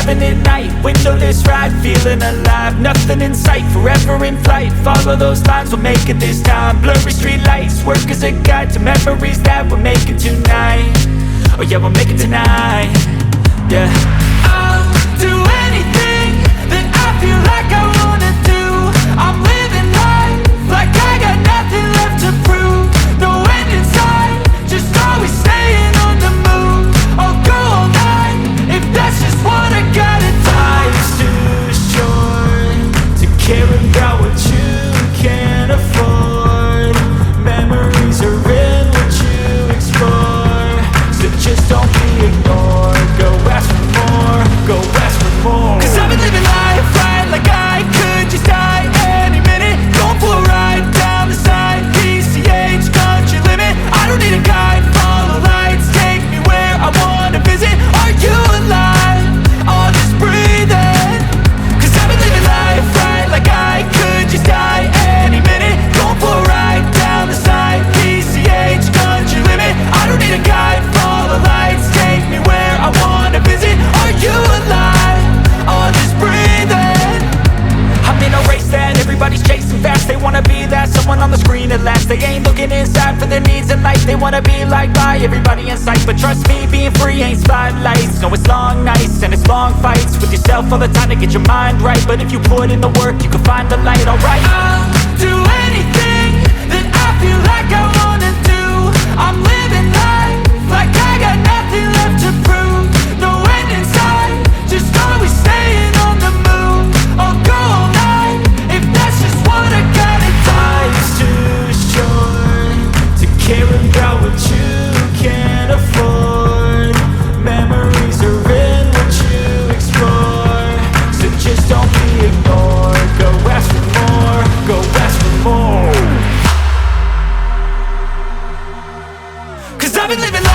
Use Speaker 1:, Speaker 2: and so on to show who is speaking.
Speaker 1: Driving at night, windowless ride, feeling alive. Nothing in sight, forever in flight. Follow those lines, we'll make it this time. Blurry street lights, work as a guide to memories that we're making tonight. Oh yeah, we'll make it tonight. Yeah. I'll do anything that I feel like I wanna do. I'm living life like I got nothing left to prove. No end in sight, just always staying on the move. I'll go all night if that's just what I gotta do. Life's too short to care about what you can't afford. Memories are in what you explore, so just don't be ignored. Go ask for more, go ask for more. Cause I've been living life right like I could just die any minute. Going for a ride down the side, PCH, country limit. I don't need a guide, follow lights, take me where I wanna visit. Are you alive? Or just breathing? Cause I've been living life right like I could just die any minute. Going for a ride down the side, PCH, country limit. I don't need a guide, follow lights, take me where I wanna visit. Are you alive? Or just breathing? I'm in a race that everybody's chasing fast. They wanna be that someone on the screen at last. They ain't looking inside for their needs in life. They wanna be liked by everybody in sight. But trust me, being free ain't spotlights. No, it's long nights and it's long fights with yourself all the time to get your mind right. But if you put in the work, you can find the light, alright. I'll do anything that I feel like I wanna do. I'm living life like I got nothing left to prove. No end in sight, just always staying on the move. I'll go all night if that's just what I gotta do. Life's too short to care about what you can't afford. Memories are in what you explore, so just don't be ignored. Go ask for more, go ask for more. Cause I've been living